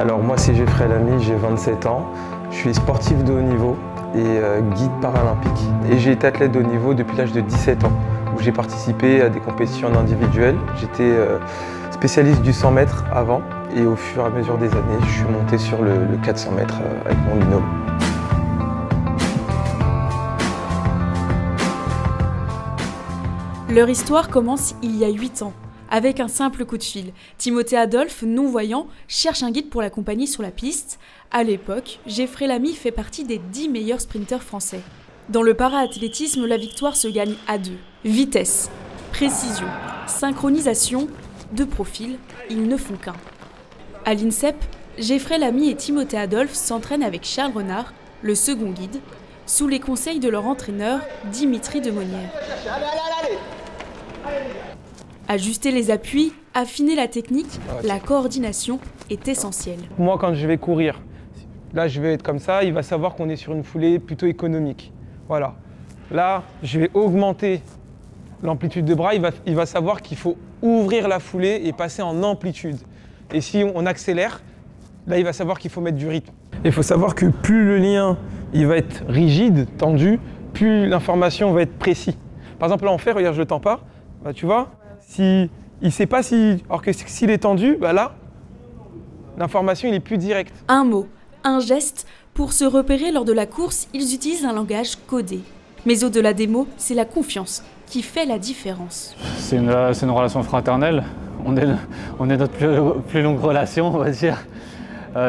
Alors moi c'est Geoffrey Lamy, j'ai 27 ans, je suis sportif de haut niveau et guide paralympique. Et j'ai été athlète de haut niveau depuis l'âge de 17 ans, où j'ai participé à des compétitions individuelles. J'étais spécialiste du 100 mètres avant et au fur et à mesure des années, je suis monté sur le 400 mètres avec mon binôme. Leur histoire commence il y a 8 ans. Avec un simple coup de fil, Timothée Adolphe, non-voyant, cherche un guide pour l'accompagner sur la piste. À l'époque, Geoffrey Lamy fait partie des 10 meilleurs sprinteurs français. Dans le para-athlétisme, la victoire se gagne à deux. Vitesse, précision, synchronisation, de profil, ils ne font qu'un. À l'INSEP, Geoffrey Lamy et Timothée Adolphe s'entraînent avec Charles Renard, le second guide, sous les conseils de leur entraîneur, Dimitri Demonière. Ajuster les appuis, affiner la technique, la coordination est essentielle. Moi, quand je vais courir, là, je vais être comme ça, il va savoir qu'on est sur une foulée plutôt économique. Voilà. Là, je vais augmenter l'amplitude de bras, il va savoir qu'il faut ouvrir la foulée et passer en amplitude. Et si on accélère, là, il va savoir qu'il faut mettre du rythme. Il faut savoir que plus le lien il va être rigide, tendu, plus l'information va être précise. Par exemple, là, on fait, regarde, je ne le tends pas, bah, tu vois. Si, il ne sait pas si... Alors que s'il est tendu, bah là, l'information il est plus directe. Un mot, un geste, pour se repérer lors de la course, ils utilisent un langage codé. Mais au-delà des mots, c'est la confiance qui fait la différence. C'est une relation fraternelle. On est notre plus longue relation, on va dire,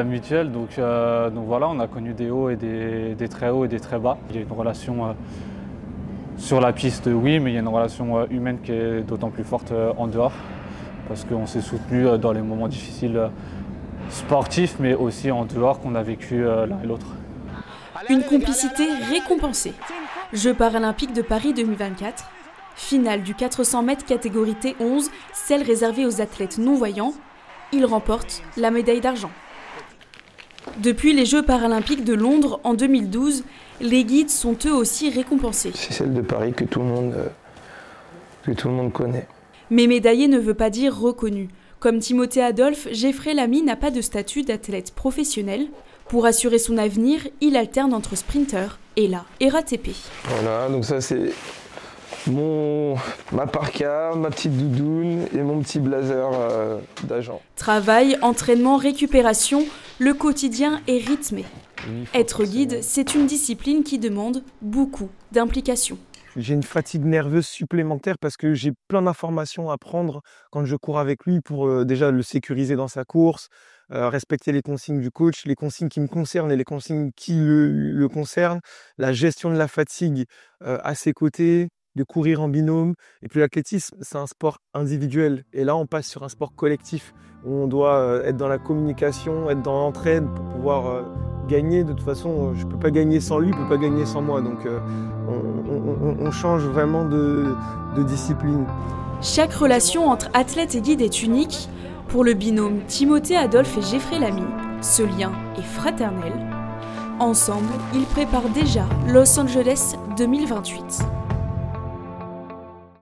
mutuelle. Donc voilà, on a connu des hauts et des très hauts et des très bas. Il y a une relation... sur la piste, oui, mais il y a une relation humaine qui est d'autant plus forte en dehors, parce qu'on s'est soutenus dans les moments difficiles sportifs, mais aussi en dehors qu'on a vécu l'un et l'autre. Une complicité récompensée. Jeux paralympiques de Paris 2024, finale du 400 mètres catégorie T11, celle réservée aux athlètes non-voyants. Ils remportent la médaille d'argent. Depuis les Jeux paralympiques de Londres en 2012, les guides sont eux aussi récompensés. C'est celle de Paris que tout le monde connaît. Mais médaillé ne veut pas dire reconnu. Comme Timothée Adolphe, Geoffrey Lamy n'a pas de statut d'athlète professionnel. Pour assurer son avenir, il alterne entre sprinter et la RATP. Voilà, donc ça c'est ma parka, ma petite doudoune et mon petit blazer d'agent. Travail, entraînement, récupération, le quotidien est rythmé. Être guide, c'est une discipline qui demande beaucoup d'implication. J'ai une fatigue nerveuse supplémentaire parce que j'ai plein d'informations à prendre quand je cours avec lui pour déjà le sécuriser dans sa course, respecter les consignes du coach, les consignes qui me concernent et les consignes qui le concernent, la gestion de la fatigue à ses côtés, de courir en binôme. Et puis l'athlétisme, c'est un sport individuel. Et là, on passe sur un sport collectif où on doit être dans la communication, être dans l'entraide pour pouvoir gagner. De toute façon, je ne peux pas gagner sans lui, il ne peut pas gagner sans moi. Donc on change vraiment de discipline. Chaque relation entre athlète et guide est unique. Pour le binôme Timothée Adolphe et Geoffrey Lamy, ce lien est fraternel. Ensemble, ils préparent déjà Los Angeles 2028.